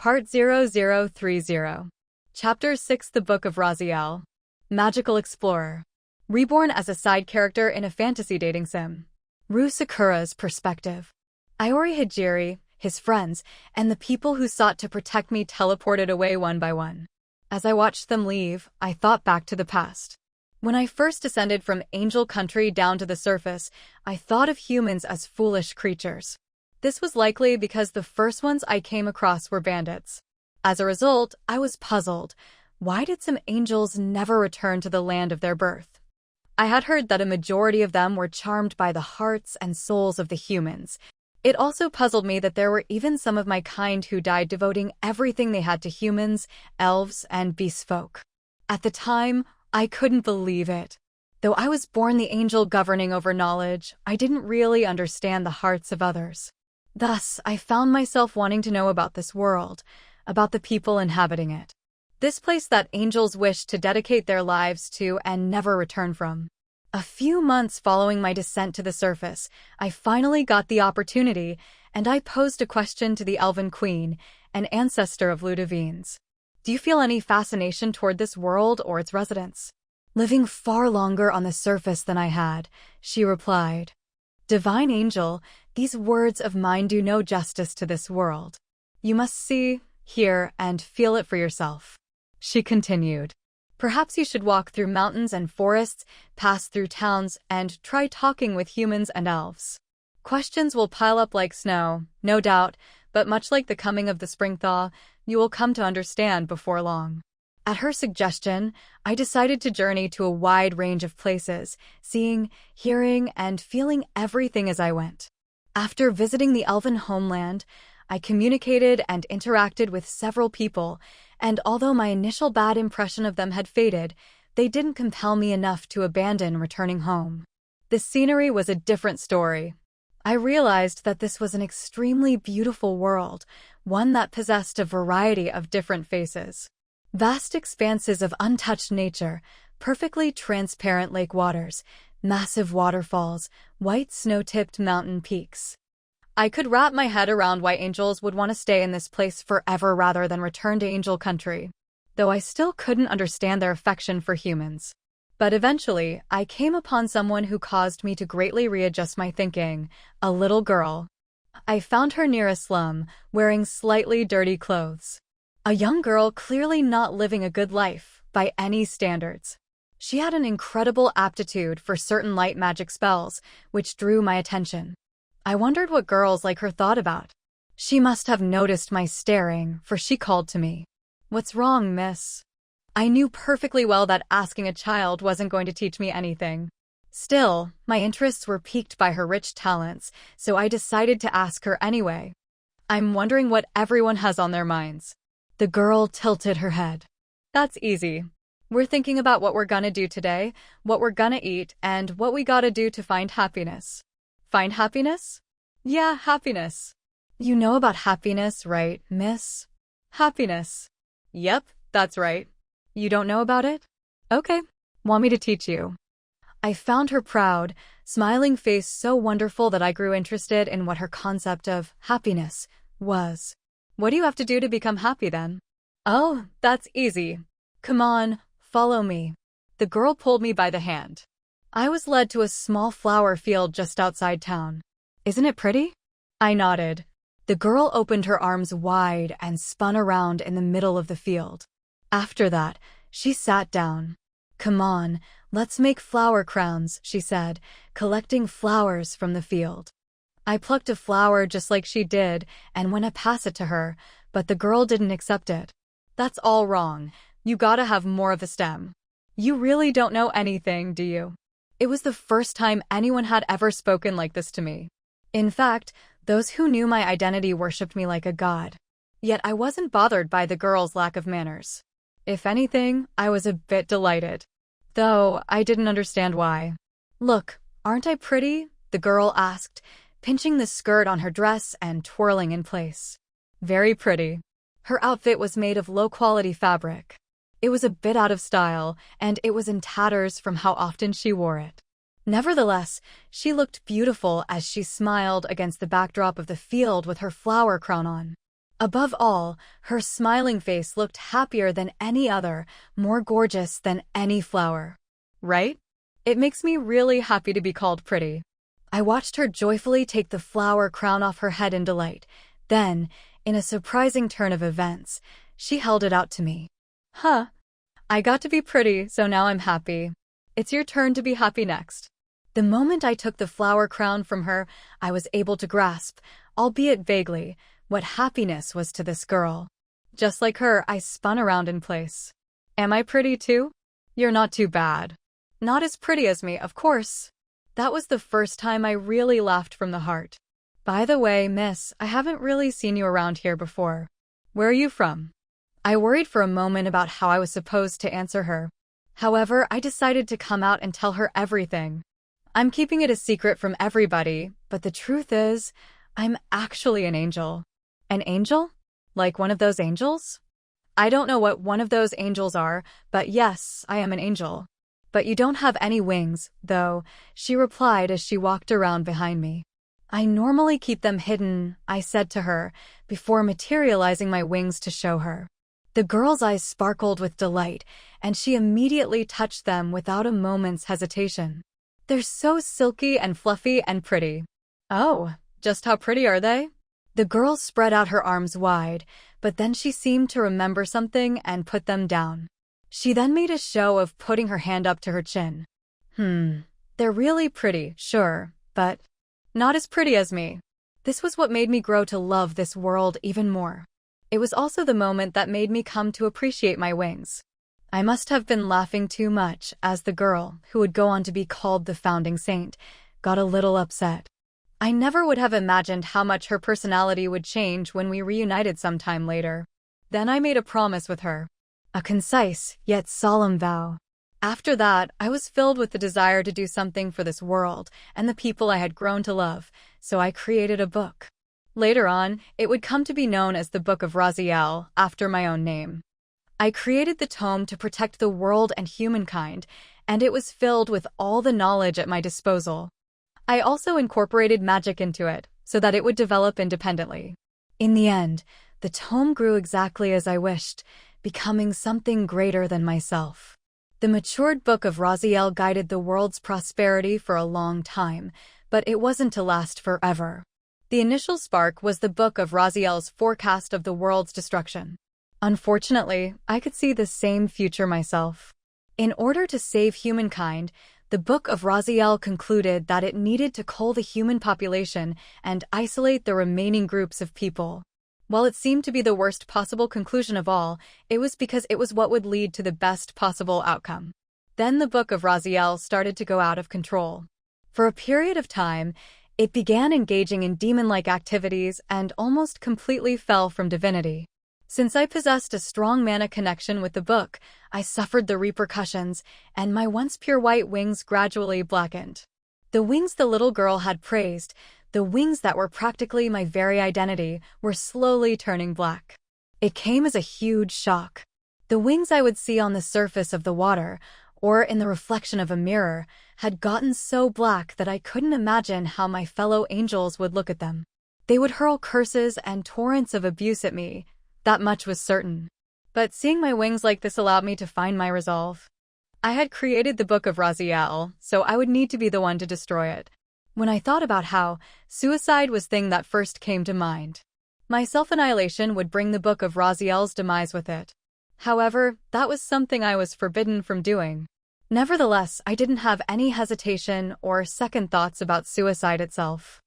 Part 0030. Chapter 6. The Book of Raziel. Magical Explorer. Reborn as a side character in a fantasy dating sim. Ru Sakura's perspective. Iori Hijiri, his friends, and the people who sought to protect me teleported away one by one. As I watched them leave, I thought back to the past. When I first descended from angel country down to the surface, I thought of humans as foolish creatures. This was likely because the first ones I came across were bandits. As a result, I was puzzled. Why did some angels never return to the land of their birth? I had heard that a majority of them were charmed by the hearts and souls of the humans. It also puzzled me that there were even some of my kind who died devoting everything they had to humans, elves, and beast folk. At the time, I couldn't believe it. Though I was born the angel governing over knowledge, I didn't really understand the hearts of others. Thus, I found myself wanting to know about this world, about the people inhabiting it. This place that angels wish to dedicate their lives to and never return from. A few months following my descent to the surface, I finally got the opportunity, and I posed a question to the Elven Queen, an ancestor of Ludovines. Do you feel any fascination toward this world or its residents? Living far longer on the surface than I had, she replied. Divine Angel, these words of mine do no justice to this world. You must see, hear, and feel it for yourself. She continued. Perhaps you should walk through mountains and forests, pass through towns, and try talking with humans and elves. Questions will pile up like snow, no doubt, but much like the coming of the spring thaw, you will come to understand before long. At her suggestion, I decided to journey to a wide range of places, seeing, hearing, and feeling everything as I went. After visiting the elven homeland, I communicated and interacted with several people, and although my initial bad impression of them had faded, they didn't compel me enough to abandon returning home. The scenery was a different story. I realized that this was an extremely beautiful world, one that possessed a variety of different faces. Vast expanses of untouched nature, perfectly transparent lake waters, massive waterfalls, white snow-tipped mountain peaks. I could wrap my head around why angels would want to stay in this place forever rather than return to angel country, though I still couldn't understand their affection for humans. But eventually, I came upon someone who caused me to greatly readjust my thinking, a little girl. I found her near a slum, wearing slightly dirty clothes. A young girl clearly not living a good life, by any standards. She had an incredible aptitude for certain light magic spells, which drew my attention. I wondered what girls like her thought about. She must have noticed my staring, for she called to me. "What's wrong, miss?" I knew perfectly well that asking a child wasn't going to teach me anything. Still, my interests were piqued by her rich talents, so I decided to ask her anyway. I'm wondering what everyone has on their minds. The girl tilted her head. That's easy. We're thinking about what we're gonna do today, what we're gonna eat, and what we gotta do to find happiness. Find happiness? Yeah, happiness. You know about happiness, right, miss? Happiness. Yep, that's right. You don't know about it? Okay. Want me to teach you? I found her proud, smiling face so wonderful that I grew interested in what her concept of happiness was. What do you have to do to become happy then? Oh, that's easy. Come on, follow me. The girl pulled me by the hand. I was led to a small flower field just outside town. Isn't it pretty? I nodded. The girl opened her arms wide and spun around in the middle of the field. After that, she sat down. Come on, let's make flower crowns, she said, collecting flowers from the field. I plucked a flower just like she did and went to pass it to her, but the girl didn't accept it. That's all wrong. You gotta have more of a stem. You really don't know anything, do you? It was the first time anyone had ever spoken like this to me. In fact, those who knew my identity worshipped me like a god. Yet I wasn't bothered by the girl's lack of manners. If anything, I was a bit delighted. Though I didn't understand why. Look, aren't I pretty? The girl asked, pinching the skirt on her dress and twirling in place. Very pretty. Her outfit was made of low-quality fabric. It was a bit out of style, and it was in tatters from how often she wore it. Nevertheless, she looked beautiful as she smiled against the backdrop of the field with her flower crown on. Above all, her smiling face looked happier than any other, more gorgeous than any flower. Right? It makes me really happy to be called pretty. I watched her joyfully take the flower crown off her head in delight. Then, in a surprising turn of events, she held it out to me. Huh. I got to be pretty, so now I'm happy. It's your turn to be happy next. The moment I took the flower crown from her, I was able to grasp, albeit vaguely, what happiness was to this girl. Just like her, I spun around in place. Am I pretty too? You're not too bad. Not as pretty as me, of course. That was the first time I really laughed from the heart. By the way, miss, I haven't really seen you around here before. Where are you from? I worried for a moment about how I was supposed to answer her. However, I decided to come out and tell her everything. I'm keeping it a secret from everybody, but the truth is, I'm actually an angel. An angel? Like one of those angels? I don't know what one of those angels are, but yes, I am an angel. But you don't have any wings, though, she replied as she walked around behind me. I normally keep them hidden, I said to her, before materializing my wings to show her. The girl's eyes sparkled with delight, and she immediately touched them without a moment's hesitation. They're so silky and fluffy and pretty. Oh, just how pretty are they? The girl spread out her arms wide, but then she seemed to remember something and put them down. She then made a show of putting her hand up to her chin. They're really pretty, sure, but not as pretty as me. This was what made me grow to love this world even more. It was also the moment that made me come to appreciate my wings. I must have been laughing too much as the girl, who would go on to be called the founding saint, got a little upset. I never would have imagined how much her personality would change when we reunited sometime later. Then I made a promise with her. A concise, yet solemn vow. After that, I was filled with the desire to do something for this world and the people I had grown to love, so I created a book. Later on, it would come to be known as the Book of Raziel, after my own name. I created the tome to protect the world and humankind, and it was filled with all the knowledge at my disposal. I also incorporated magic into it, so that it would develop independently. In the end, the tome grew exactly as I wished, becoming something greater than myself. The matured Book of Raziel guided the world's prosperity for a long time, but it wasn't to last forever. The initial spark was the Book of Raziel's forecast of the world's destruction. Unfortunately, I could see the same future myself. In order to save humankind, the Book of Raziel concluded that it needed to cull the human population and isolate the remaining groups of people. While it seemed to be the worst possible conclusion of all, it was because it was what would lead to the best possible outcome. Then the Book of Raziel started to go out of control. For a period of time, it began engaging in demon-like activities and almost completely fell from divinity. Since I possessed a strong mana connection with the book, I suffered the repercussions, and my once pure white wings gradually blackened. The wings the little girl had praised, the wings that were practically my very identity, were slowly turning black. It came as a huge shock. The wings I would see on the surface of the water, or in the reflection of a mirror, had gotten so black that I couldn't imagine how my fellow angels would look at them. They would hurl curses and torrents of abuse at me. That much was certain. But seeing my wings like this allowed me to find my resolve. I had created the Book of Raziel, so I would need to be the one to destroy it. When I thought about how, suicide was the thing that first came to mind. My self-annihilation would bring the Book of Raziel's demise with it. However, that was something I was forbidden from doing. Nevertheless, I didn't have any hesitation or second thoughts about suicide itself.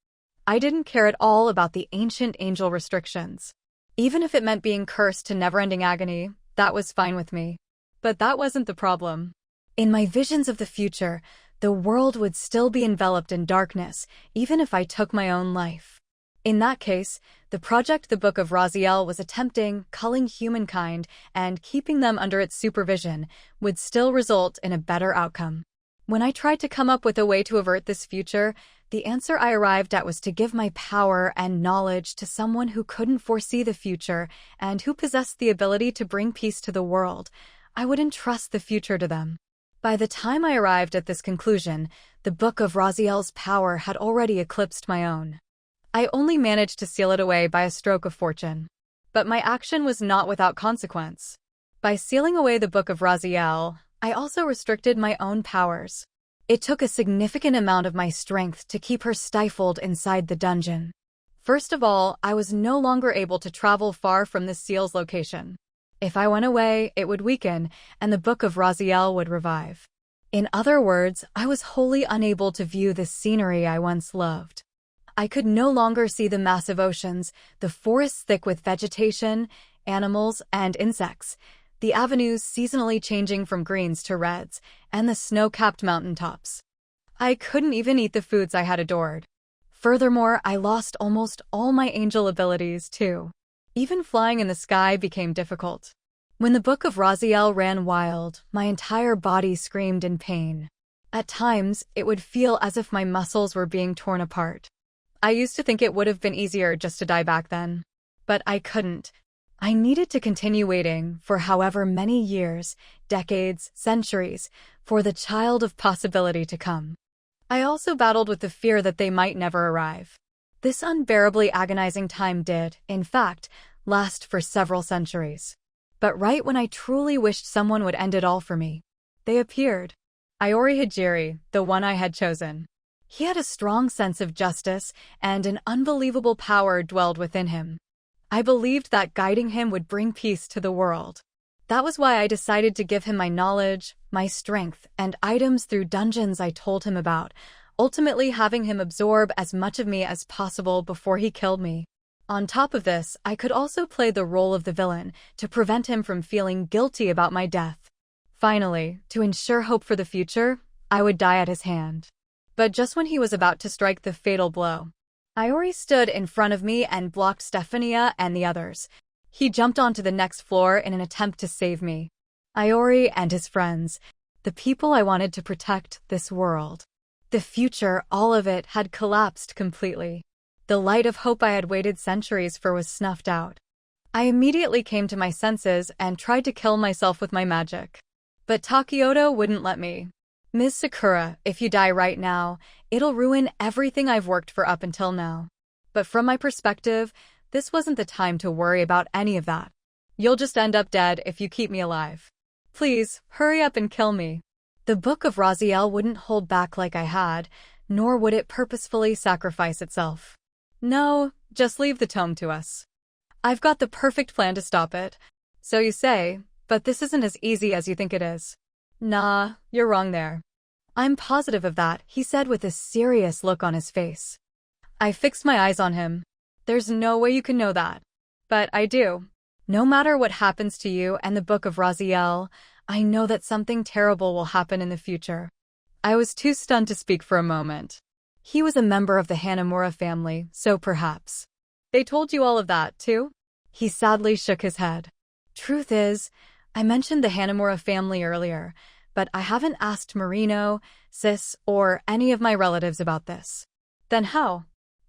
I didn't care at all about the ancient angel restrictions. Even if it meant being cursed to never-ending agony, that was fine with me. But that wasn't the problem. In my visions of the future, the world would still be enveloped in darkness, even if I took my own life. In that case, the project the Book of Raziel was attempting, culling humankind, and keeping them under its supervision, would still result in a better outcome. When I tried to come up with a way to avert this future, the answer I arrived at was to give my power and knowledge to someone who couldn't foresee the future and who possessed the ability to bring peace to the world. I would entrust the future to them. By the time I arrived at this conclusion, the Book of Raziel's power had already eclipsed my own. I only managed to seal it away by a stroke of fortune. But my action was not without consequence. By sealing away the Book of Raziel, I also restricted my own powers. It took a significant amount of my strength to keep her stifled inside the dungeon. First of all, I was no longer able to travel far from the seal's location. If I went away, it would weaken, and the Book of Raziel would revive. In other words, I was wholly unable to view the scenery I once loved. I could no longer see the massive oceans, the forests thick with vegetation, animals, and insects, the avenues seasonally changing from greens to reds, and the snow-capped mountaintops. I couldn't even eat the foods I had adored. Furthermore, I lost almost all my angel abilities, too. Even flying in the sky became difficult. When the Book of Raziel ran wild, my entire body screamed in pain. At times, it would feel as if my muscles were being torn apart. I used to think it would have been easier just to die back then. But I couldn't. I needed to continue waiting for however many years, decades, centuries, for the child of possibility to come. I also battled with the fear that they might never arrive. This unbearably agonizing time did, in fact, last for several centuries. But right when I truly wished someone would end it all for me, they appeared. Iori Hijiri, the one I had chosen. He had a strong sense of justice, and an unbelievable power dwelled within him. I believed that guiding him would bring peace to the world. That was why I decided to give him my knowledge, my strength, and items through dungeons I told him about, ultimately having him absorb as much of me as possible before he killed me. On top of this, I could also play the role of the villain to prevent him from feeling guilty about my death. Finally, to ensure hope for the future, I would die at his hand. But just when he was about to strike the fatal blow, Iori stood in front of me and blocked Stefania and the others. He jumped onto the next floor in an attempt to save me. Iori and his friends, the people I wanted to protect, this world. The future, all of it, had collapsed completely. The light of hope I had waited centuries for was snuffed out. I immediately came to my senses and tried to kill myself with my magic. But Takioto wouldn't let me. Ms. Sakura, if you die right now, it'll ruin everything I've worked for up until now. But from my perspective, this wasn't the time to worry about any of that. You'll just end up dead if you keep me alive. Please, hurry up and kill me. The Book of Raziel wouldn't hold back like I had, nor would it purposefully sacrifice itself. No, just leave the tome to us. I've got the perfect plan to stop it. So you say, but this isn't as easy as you think it is. Nah, you're wrong there. I'm positive of that, he said with a serious look on his face. I fixed my eyes on him. There's no way you can know that. But I do. No matter what happens to you and the Book of Raziel, I know that something terrible will happen in the future. I was too stunned to speak for a moment. He was a member of the Hanamura family, so perhaps. They told you all of that, too? He sadly shook his head. Truth is, I mentioned the Hanamura family earlier, but I haven't asked Marino, Sis, or any of my relatives about this. Then how?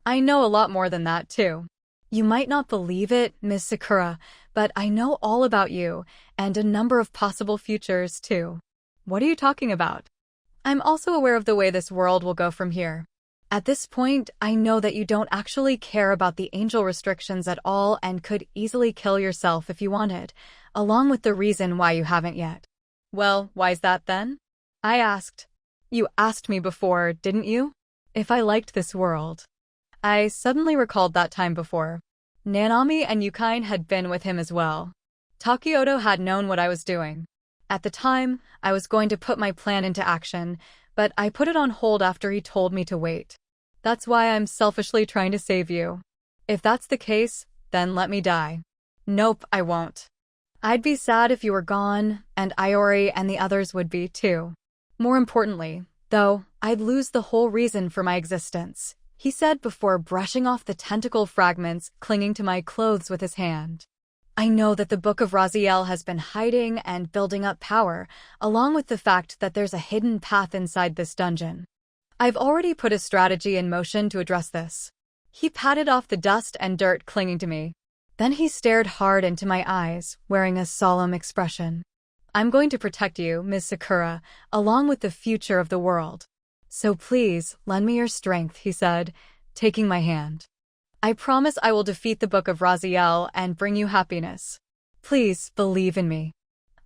I know a lot more than that, too. You might not believe it, Ms. Sakura, but I know all about you, and a number of possible futures, too. What are you talking about? I'm also aware of the way this world will go from here. At this point, I know that you don't actually care about the angel restrictions at all and could easily kill yourself if you wanted, along with the reason why you haven't yet. Well, why's that then? I asked. You asked me before, didn't you? If I liked this world. I suddenly recalled that time before. Nanami and Yukine had been with him as well. Takioto had known what I was doing. At the time, I was going to put my plan into action, but I put it on hold after he told me to wait. That's why I'm selfishly trying to save you. If that's the case, then let me die. Nope, I won't. I'd be sad if you were gone, and Iori and the others would be too. More importantly, though, I'd lose the whole reason for my existence, he said before brushing off the tentacle fragments clinging to my clothes with his hand. I know that the Book of Raziel has been hiding and building up power, along with the fact that there's a hidden path inside this dungeon. I've already put a strategy in motion to address this. He patted off the dust and dirt clinging to me. Then he stared hard into my eyes, wearing a solemn expression. I'm going to protect you, Ms. Sakura, along with the future of the world. So please, lend me your strength, he said, taking my hand. I promise I will defeat the Book of Raziel and bring you happiness. Please believe in me.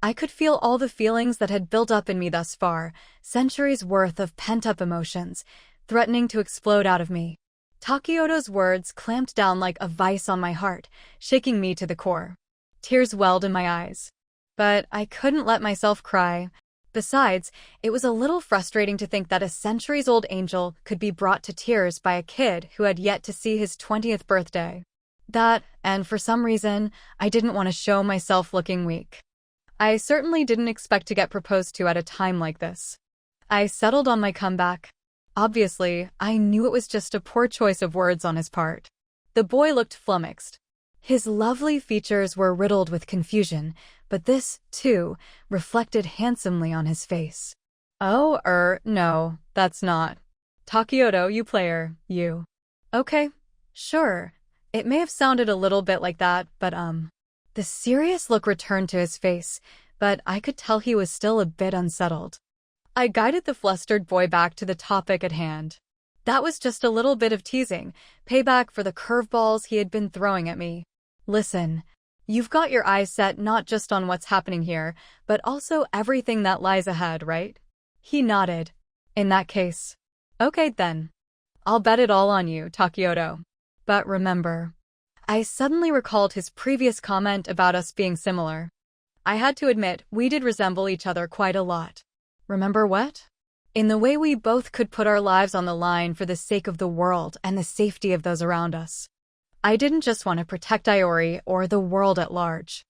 I could feel all the feelings that had built up in me thus far, centuries worth of pent-up emotions, threatening to explode out of me. Takioto's words clamped down like a vice on my heart, shaking me to the core. Tears welled in my eyes. But I couldn't let myself cry. Besides, it was a little frustrating to think that a centuries-old angel could be brought to tears by a kid who had yet to see his 20th birthday. That, and for some reason, I didn't want to show myself looking weak. I certainly didn't expect to get proposed to at a time like this. I settled on my comeback. Obviously, I knew it was just a poor choice of words on his part. The boy looked flummoxed. His lovely features were riddled with confusion, but this, too, reflected handsomely on his face. Oh, no, that's not. Takioto, you player, you. Okay, sure. It may have sounded a little bit like that, but The serious look returned to his face, but I could tell he was still a bit unsettled. I guided the flustered boy back to the topic at hand. That was just a little bit of teasing, payback for the curveballs he had been throwing at me. Listen, you've got your eyes set not just on what's happening here, but also everything that lies ahead, right? He nodded. In that case. Okay then. I'll bet it all on you, Takioto. But remember, I suddenly recalled his previous comment about us being similar. I had to admit, we did resemble each other quite a lot. Remember what? In the way we both could put our lives on the line for the sake of the world and the safety of those around us. I didn't just want to protect Iori or the world at large.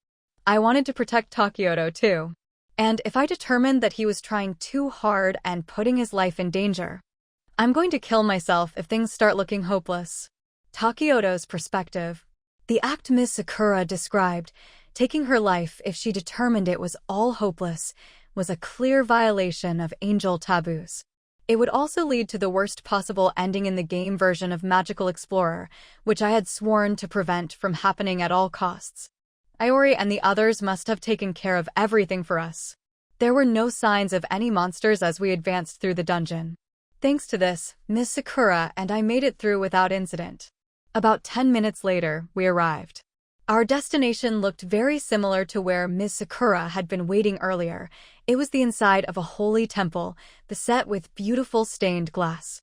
I wanted to protect Takioto too. And if I determined that he was trying too hard and putting his life in danger, I'm going to kill myself if things start looking hopeless. Takioto's perspective. The act Ms. Sakura described, taking her life if she determined it was all hopeless, was a clear violation of angel taboos. It would also lead to the worst possible ending in the game version of Magical Explorer, which I had sworn to prevent from happening at all costs. Iori and the others must have taken care of everything for us. There were no signs of any monsters as we advanced through the dungeon. Thanks to this, Ms. Sakura and I made it through without incident. About 10 minutes later, we arrived. Our destination looked very similar to where Ms. Sakura had been waiting earlier. It was the inside of a holy temple, beset with beautiful stained glass.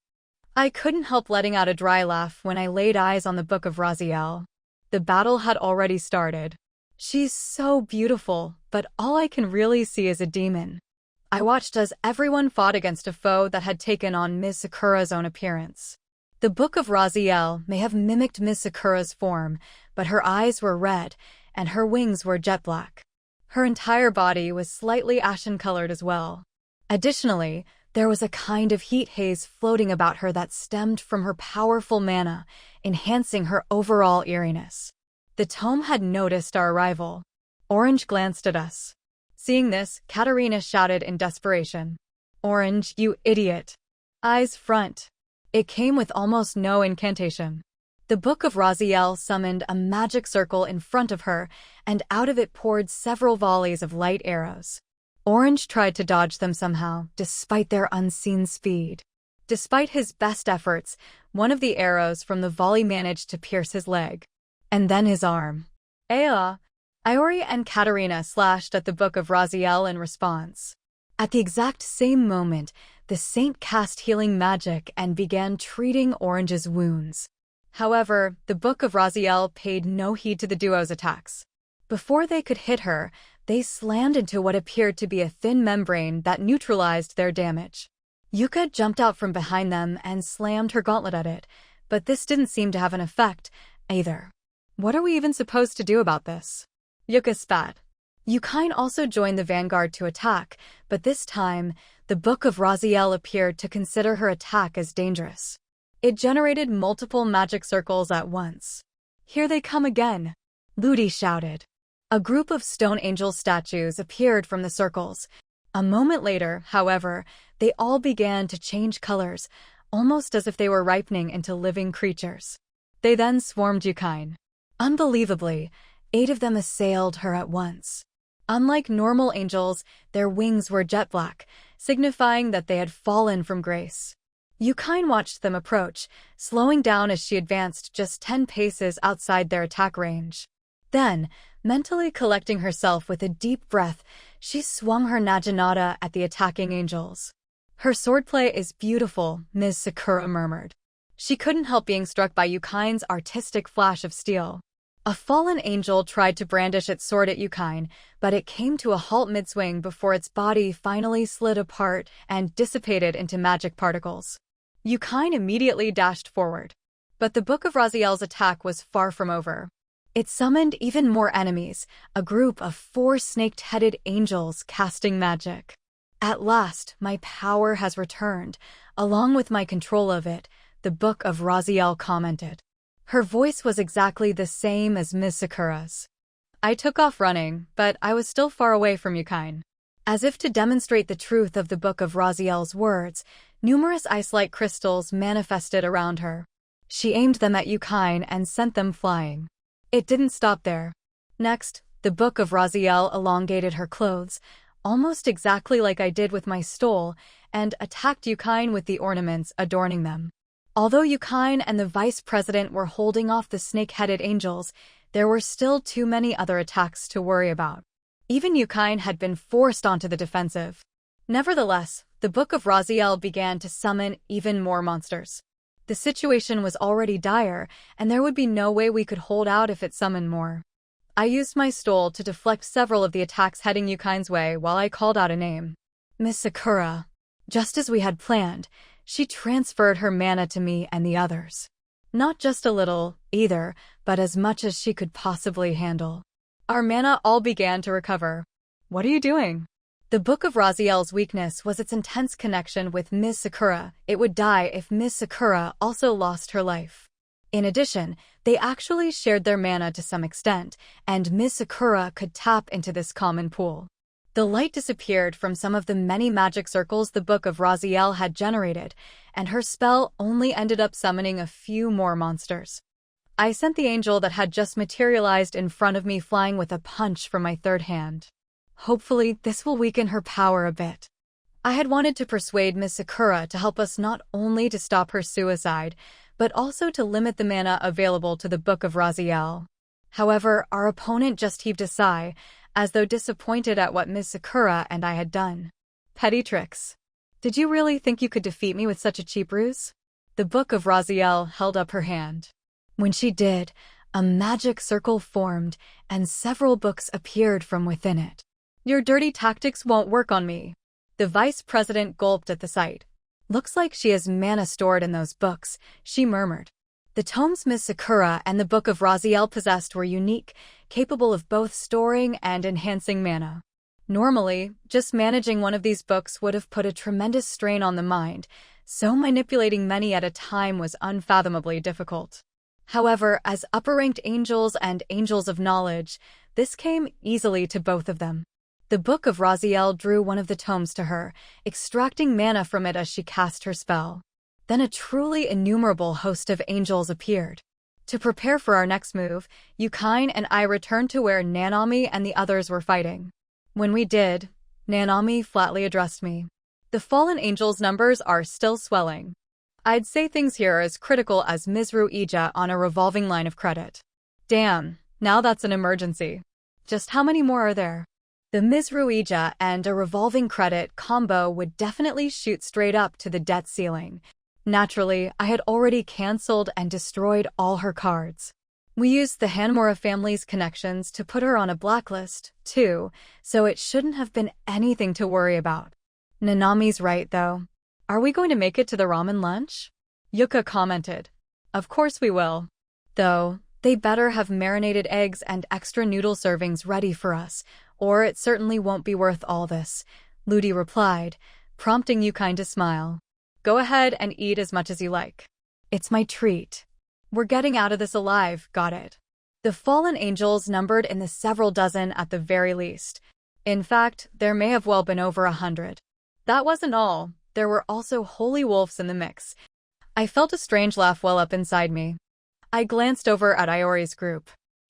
I couldn't help letting out a dry laugh when I laid eyes on the Book of Raziel. The battle had already started. She's so beautiful, but all I can really see is a demon. I watched as everyone fought against a foe that had taken on Ms. Sakura's own appearance. The Book of Raziel may have mimicked Ms. Sakura's form, but her eyes were red, and her wings were jet black. Her entire body was slightly ashen-colored as well. Additionally, there was a kind of heat haze floating about her that stemmed from her powerful mana, enhancing her overall eeriness. The tome had noticed our arrival. Orange glanced at us. Seeing this, Katarina shouted in desperation. "Orange, you idiot! Eyes front!" It came with almost no incantation. The Book of Raziel summoned a magic circle in front of her, and out of it poured several volleys of light arrows. Orange tried to dodge them somehow, despite their unseen speed. Despite his best efforts, one of the arrows from the volley managed to pierce his leg. And then his arm. Ea! Iori and Katarina slashed at the Book of Raziel in response. At the exact same moment, the saint cast healing magic and began treating Orange's wounds. However, the Book of Raziel paid no heed to the duo's attacks. Before they could hit her, they slammed into what appeared to be a thin membrane that neutralized their damage. Yuka jumped out from behind them and slammed her gauntlet at it, but this didn't seem to have an effect, either. What are we even supposed to do about this? Yuka spat. Yukine also joined the vanguard to attack, but this time, the Book of Raziel appeared to consider her attack as dangerous. It generated multiple magic circles at once. "Here they come again!" Ludi shouted. A group of stone angel statues appeared from the circles. A moment later, however, they all began to change colors, almost as if they were ripening into living creatures. They then swarmed Yukine. Unbelievably, 8 of them assailed her at once. Unlike normal angels, their wings were jet black, signifying that they had fallen from grace. Yukine watched them approach, slowing down as she advanced just 10 paces outside their attack range. Then, mentally collecting herself with a deep breath, she swung her naginata at the attacking angels. "Her swordplay is beautiful," Ms. Sakura murmured. She couldn't help being struck by Yukine's artistic flash of steel. A fallen angel tried to brandish its sword at Yukine, but it came to a halt mid-swing before its body finally slid apart and dissipated into magic particles. Yukine immediately dashed forward. But the Book of Raziel's attack was far from over. It summoned even more enemies, a group of 4 snake-headed angels casting magic. "At last, my power has returned, along with my control of it," the Book of Raziel commented. Her voice was exactly the same as Ms. Sakura's. I took off running, but I was still far away from Yukine. As if to demonstrate the truth of the Book of Raziel's words, numerous ice-like crystals manifested around her. She aimed them at Yukine and sent them flying. It didn't stop there. Next, the Book of Raziel elongated her clothes, almost exactly like I did with my stole, and attacked Yukine with the ornaments adorning them. Although Yukine and the vice president were holding off the snake-headed angels, there were still too many other attacks to worry about. Even Yukine had been forced onto the defensive. Nevertheless, the Book of Raziel began to summon even more monsters. The situation was already dire, and there would be no way we could hold out if it summoned more. I used my stole to deflect several of the attacks heading Yukine's way while I called out a name. "Miss Sakura." Just as we had planned, she transferred her mana to me and the others. Not just a little, either, but as much as she could possibly handle. Our mana all began to recover. "What are you doing?" The Book of Raziel's weakness was its intense connection with Ms. Sakura. It would die if Ms. Sakura also lost her life. In addition, they actually shared their mana to some extent, and Ms. Sakura could tap into this common pool. The light disappeared from some of the many magic circles the Book of Raziel had generated, and her spell only ended up summoning a few more monsters. I sent the angel that had just materialized in front of me flying with a punch from my third hand. Hopefully, this will weaken her power a bit. I had wanted to persuade Ms. Sakura to help us not only to stop her suicide, but also to limit the mana available to the Book of Raziel. However, our opponent just heaved a sigh, as though disappointed at what Ms. Sakura and I had done. "Petty tricks. Did you really think you could defeat me with such a cheap ruse?" The Book of Raziel held up her hand. When she did, a magic circle formed, and several books appeared from within it. "Your dirty tactics won't work on me." The vice president gulped at the sight. "Looks like she has mana stored in those books," she murmured. The tomes Ms. Sakura and the Book of Raziel possessed were unique, capable of both storing and enhancing mana. Normally, just managing one of these books would have put a tremendous strain on the mind, so manipulating many at a time was unfathomably difficult. However, as upper-ranked angels and angels of knowledge, this came easily to both of them. The Book of Raziel drew one of the tomes to her, extracting mana from it as she cast her spell. Then a truly innumerable host of angels appeared. To prepare for our next move, Yukine and I returned to where Nanami and the others were fighting. When we did, Nanami flatly addressed me. "The fallen angels' numbers are still swelling. I'd say things here are as critical as Mizru Ija on a revolving line of credit." "Damn, now that's an emergency. Just how many more are there?" The Mizru Ija and a revolving credit combo would definitely shoot straight up to the debt ceiling. Naturally, I had already cancelled and destroyed all her cards. We used the Hanamura family's connections to put her on a blacklist, too, so it shouldn't have been anything to worry about. Nanami's right, though. "Are we going to make it to the ramen lunch?" Yuka commented. "Of course we will. Though, they better have marinated eggs and extra noodle servings ready for us, or it certainly won't be worth all this," Ludi replied, prompting Yukine to smile. "Go ahead and eat as much as you like. It's my treat. We're getting out of this alive, got it?" The fallen angels numbered in the several dozen at the very least. In fact, there may have well been over 100. That wasn't all. There were also holy wolves in the mix. I felt a strange laugh well up inside me. I glanced over at Iori's group.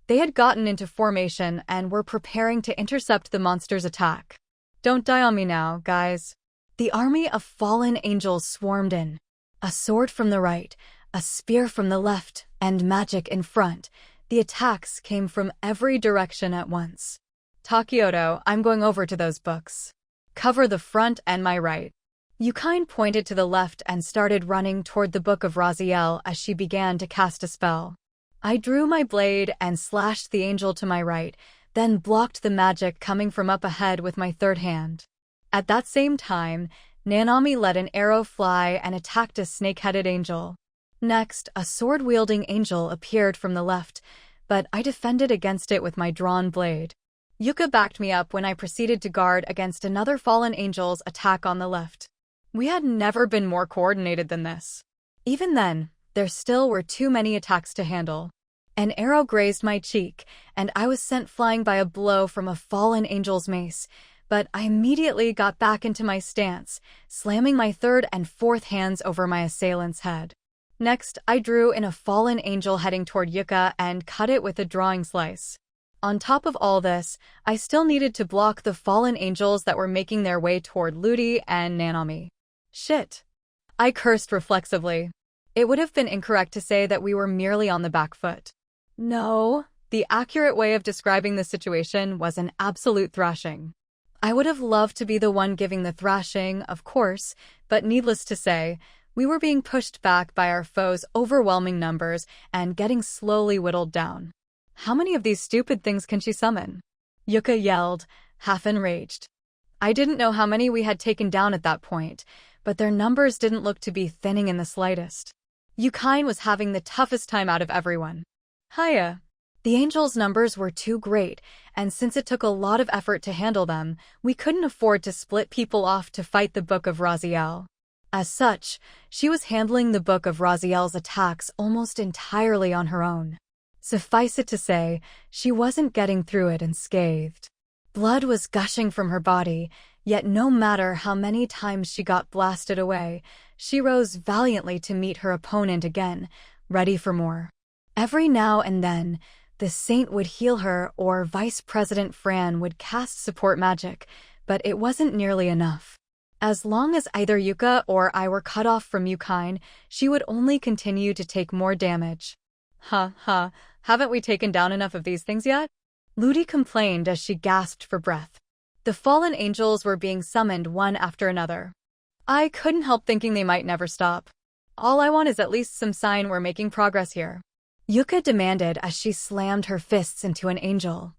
They had gotten into formation and were preparing to intercept the monster's attack. "Don't die on me now, guys." The army of fallen angels swarmed in. A sword from the right, a spear from the left, and magic in front. The attacks came from every direction at once. Takioto, I'm going over to those books. Cover the front and my right. Yukine pointed to the left and started running toward the Book of Raziel as she began to cast a spell. I drew my blade and slashed the angel to my right, then blocked the magic coming from up ahead with my third hand. At that same time, Nanami let an arrow fly and attacked a snake-headed angel. Next, a sword-wielding angel appeared from the left, but I defended against it with my drawn blade. Yuka backed me up when I proceeded to guard against another fallen angel's attack on the left. We had never been more coordinated than this. Even then, there still were too many attacks to handle. An arrow grazed my cheek, and I was sent flying by a blow from a fallen angel's mace, but I immediately got back into my stance, slamming my third and fourth hands over my assailant's head. Next, I drew in a fallen angel heading toward Yuka and cut it with a drawing slice. On top of all this, I still needed to block the fallen angels that were making their way toward Ludi and Nanami. Shit. I cursed reflexively. It would have been incorrect to say that we were merely on the back foot. No, the accurate way of describing the situation was an absolute thrashing. I would have loved to be the one giving the thrashing, of course, but needless to say, we were being pushed back by our foes' overwhelming numbers and getting slowly whittled down. How many of these stupid things can she summon? Yuka yelled, half enraged. I didn't know how many we had taken down at that point, but their numbers didn't look to be thinning in the slightest. Yukine was having the toughest time out of everyone. Hiya. The angels' numbers were too great, and since it took a lot of effort to handle them, we couldn't afford to split people off to fight the Book of Raziel. As such, she was handling the Book of Raziel's attacks almost entirely on her own. Suffice it to say, she wasn't getting through it unscathed. Blood was gushing from her body, yet no matter how many times she got blasted away, she rose valiantly to meet her opponent again, ready for more. Every now and then, the saint would heal her or Vice President Fran would cast support magic, but it wasn't nearly enough. As long as either Yuka or I were cut off from Yukine, she would only continue to take more damage. Haven't we taken down enough of these things yet? Ludi complained as she gasped for breath. The fallen angels were being summoned one after another. I couldn't help thinking they might never stop. All I want is at least some sign we're making progress here. Yuka demanded as she slammed her fists into an angel.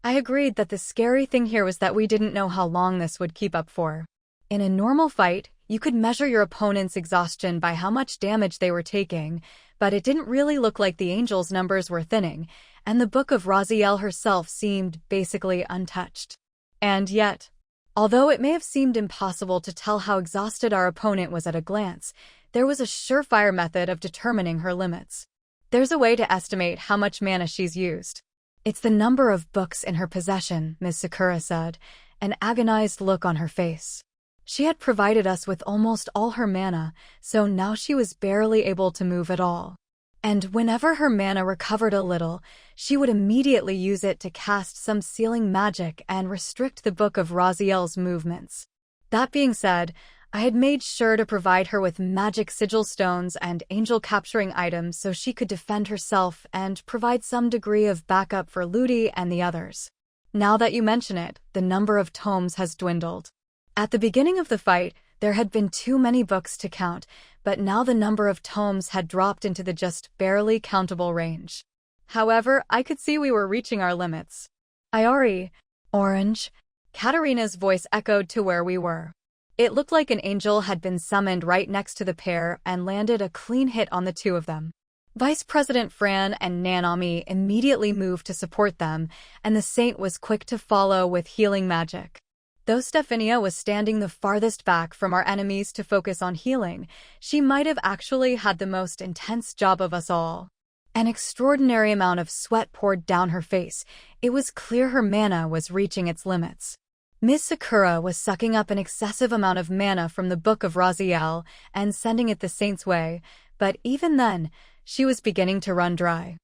I agreed that the scary thing here was that we didn't know how long this would keep up for. In a normal fight, you could measure your opponent's exhaustion by how much damage they were taking, but it didn't really look like the angels' numbers were thinning, and the Book of Raziel herself seemed basically untouched. And yet, although it may have seemed impossible to tell how exhausted our opponent was at a glance, there was a surefire method of determining her limits. There's a way to estimate how much mana she's used. It's the number of books in her possession, Ms. Sakura said, an agonized look on her face. She had provided us with almost all her mana, so now she was barely able to move at all. And whenever her mana recovered a little, she would immediately use it to cast some sealing magic and restrict the Book of Raziel's movements. That being said, I had made sure to provide her with magic sigil stones and angel-capturing items so she could defend herself and provide some degree of backup for Ludi and the others. Now that you mention it, the number of tomes has dwindled. At the beginning of the fight, there had been too many books to count, but now the number of tomes had dropped into the just barely countable range. However, I could see we were reaching our limits. Iori, Orange, Katarina's voice echoed to where we were. It looked like an angel had been summoned right next to the pair and landed a clean hit on the two of them. Vice President Fran and Nanami immediately moved to support them, and the saint was quick to follow with healing magic. Though Stephania was standing the farthest back from our enemies to focus on healing, she might have actually had the most intense job of us all. An extraordinary amount of sweat poured down her face. It was clear her mana was reaching its limits. Ms. Sakura was sucking up an excessive amount of mana from the Book of Raziel and sending it the saint's way, but even then, she was beginning to run dry.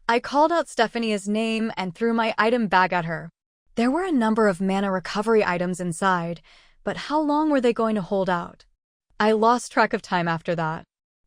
I called out Stephania's name and threw my item bag at her. There were a number of mana recovery items inside, but how long were they going to hold out? I lost track of time after that.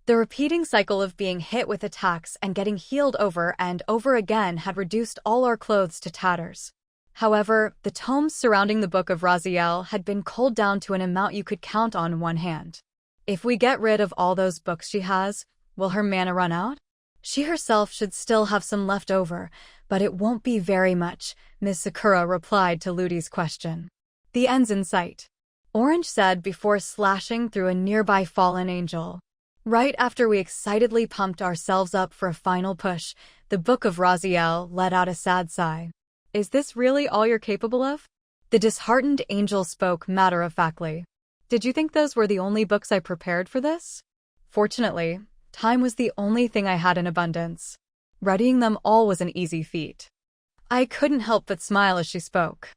The repeating cycle of being hit with attacks and getting healed over and over again had reduced all our clothes to tatters. However, the tomes surrounding the Book of Raziel had been culled down to an amount you could count on one hand. If we get rid of all those books she has, will her mana run out? She herself should still have some left over, but it won't be very much, Ms. Sakura replied to Ludi's question. The end's in sight, Orange said before slashing through a nearby fallen angel. Right after we excitedly pumped ourselves up for a final push, the Book of Raziel let out a sad sigh. Is this really all you're capable of? The disheartened angel spoke matter-of-factly. Did you think those were the only books I prepared for this? Fortunately, time was the only thing I had in abundance. Readying them all was an easy feat. I couldn't help but smile as she spoke.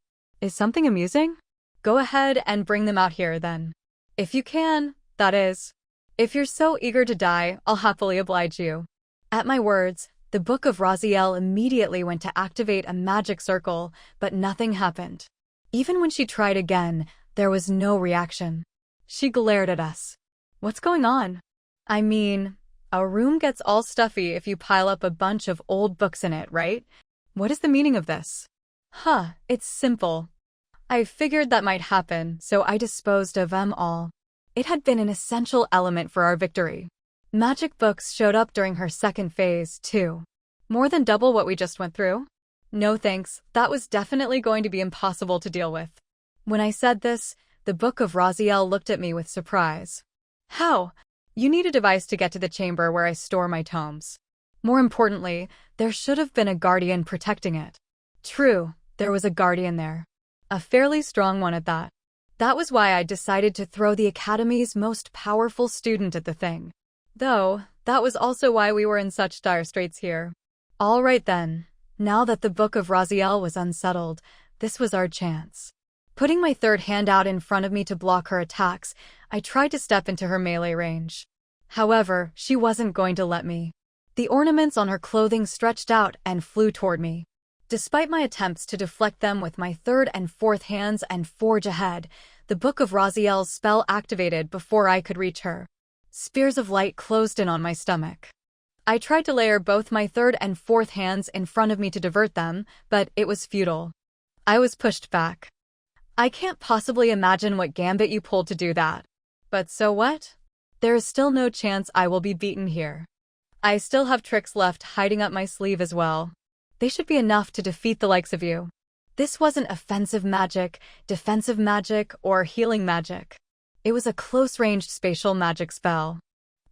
Is something amusing? Go ahead and bring them out here then. If you can, that is. If you're so eager to die, I'll happily oblige you. At my words, the Book of Raziel immediately went to activate a magic circle, but nothing happened. Even when she tried again, there was no reaction. She glared at us. What's going on? I mean, a room gets all stuffy if you pile up a bunch of old books in it, right? What is the meaning of this? It's simple. I figured that might happen, so I disposed of them all. It had been an essential element for our victory. Magic books showed up during her second phase, too. More than double what we just went through? No thanks, that was definitely going to be impossible to deal with. When I said this, the Book of Raziel looked at me with surprise. How? You need a device to get to the chamber where I store my tomes. More importantly, there should have been a guardian protecting it. True, there was a guardian there. A fairly strong one at that. That was why I decided to throw the Academy's most powerful student at the thing. Though, that was also why we were in such dire straits here. All right then, now that the Book of Raziel was unsettled, this was our chance. Putting my third hand out in front of me to block her attacks, I tried to step into her melee range. However, she wasn't going to let me. The ornaments on her clothing stretched out and flew toward me. Despite my attempts to deflect them with my third and fourth hands and forge ahead, the Book of Raziel's spell activated before I could reach her. Spears of light closed in on my stomach. I tried to layer both my third and fourth hands in front of me to divert them, but it was futile. I was pushed back. I can't possibly imagine what gambit you pulled to do that. But so what? There is still no chance I will be beaten here. I still have tricks left hiding up my sleeve as well. They should be enough to defeat the likes of you. This wasn't offensive magic, defensive magic, or healing magic. It was a close-ranged spatial magic spell.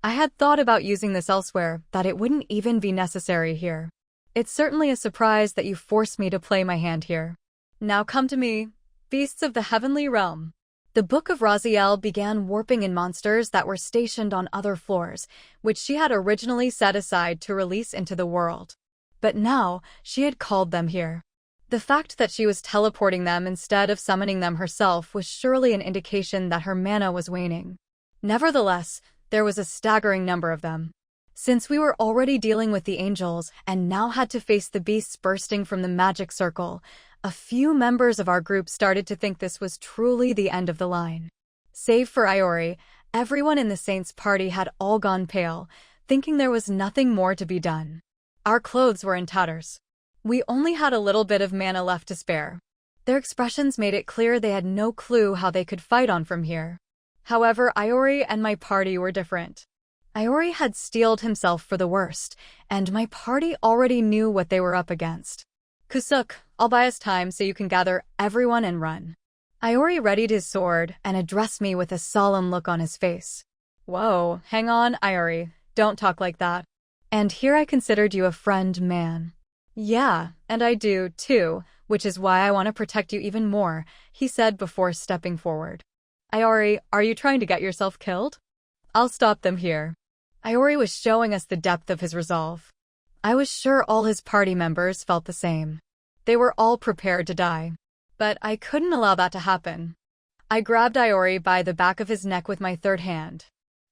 I had thought about using this elsewhere, that it wouldn't even be necessary here. It's certainly a surprise that you forced me to play my hand here. Now come to me, beasts of the heavenly realm. The Book of Raziel began warping in monsters that were stationed on other floors, which she had originally set aside to release into the world. But now, she had called them here. The fact that she was teleporting them instead of summoning them herself was surely an indication that her mana was waning. Nevertheless, there was a staggering number of them. Since we were already dealing with the angels and now had to face the beasts bursting from the magic circle, a few members of our group started to think this was truly the end of the line. Save for Iori, everyone in the Saints' party had all gone pale, thinking there was nothing more to be done. Our clothes were in tatters. We only had a little bit of mana left to spare. Their expressions made it clear they had no clue how they could fight on from here. However, Iori and my party were different. Iori had steeled himself for the worst, and my party already knew what they were up against. Kusuk, I'll buy us time so you can gather everyone and run. Iori readied his sword and addressed me with a solemn look on his face. Whoa, hang on, Iori, don't talk like that. And here I considered you a friend, man. Yeah, and I do, too, which is why I want to protect you even more, he said before stepping forward. Iori, are you trying to get yourself killed? I'll stop them here. Iori was showing us the depth of his resolve. I was sure all his party members felt the same. They were all prepared to die. But I couldn't allow that to happen. I grabbed Iori by the back of his neck with my third hand.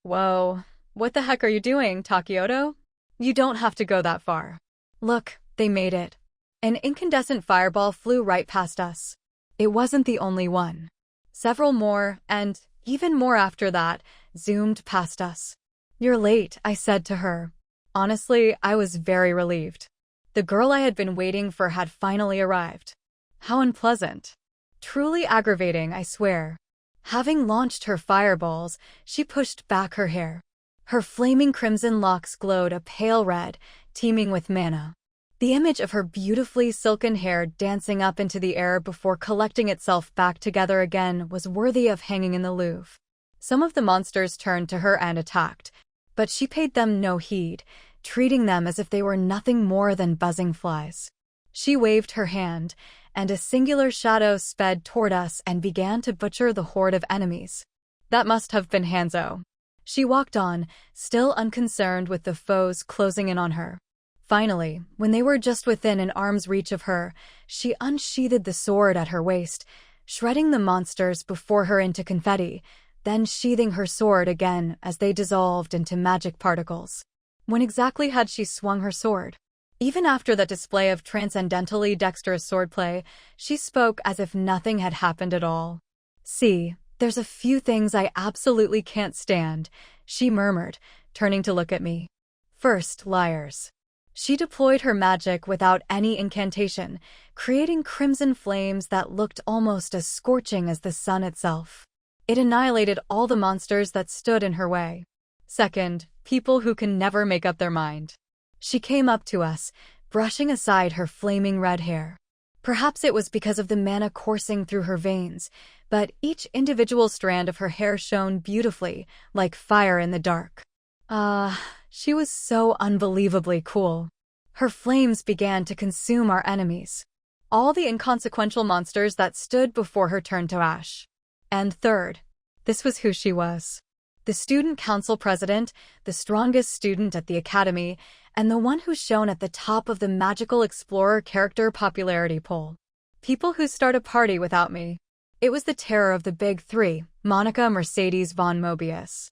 Whoa, what the heck are you doing, Takioto? You don't have to go that far. Look, they made it. An incandescent fireball flew right past us. It wasn't the only one. Several more, and even more after that, zoomed past us. "You're late," I said to her. Honestly, I was very relieved. The girl I had been waiting for had finally arrived. How unpleasant. Truly aggravating, I swear. Having launched her fireballs, she pushed back her hair. Her flaming crimson locks glowed a pale red, teeming with mana. The image of her beautifully silken hair dancing up into the air before collecting itself back together again was worthy of hanging in the Louvre. Some of the monsters turned to her and attacked, but she paid them no heed, treating them as if they were nothing more than buzzing flies. She waved her hand, and a singular shadow sped toward us and began to butcher the horde of enemies. That must have been Hanzo. She walked on, still unconcerned with the foes closing in on her. Finally, when they were just within an arm's reach of her, she unsheathed the sword at her waist, shredding the monsters before her into confetti, then sheathing her sword again as they dissolved into magic particles. When exactly had she swung her sword? Even after that display of transcendentally dexterous swordplay, she spoke as if nothing had happened at all. "See, there's a few things I absolutely can't stand," she murmured, turning to look at me. "First, liars." She deployed her magic without any incantation, creating crimson flames that looked almost as scorching as the sun itself. It annihilated all the monsters that stood in her way. Second, people who can never make up their mind. She came up to us, brushing aside her flaming red hair. Perhaps it was because of the mana coursing through her veins, but each individual strand of her hair shone beautifully, like fire in the dark. She was so unbelievably cool. Her flames began to consume our enemies. All the inconsequential monsters that stood before her turned to ash. And third, this was who she was. The student council president, the strongest student at the academy, and the one who shone at the top of the Magical Explorer character popularity poll. People who start a party without me. It was the terror of the big three, Monica Mercedes von Mobius.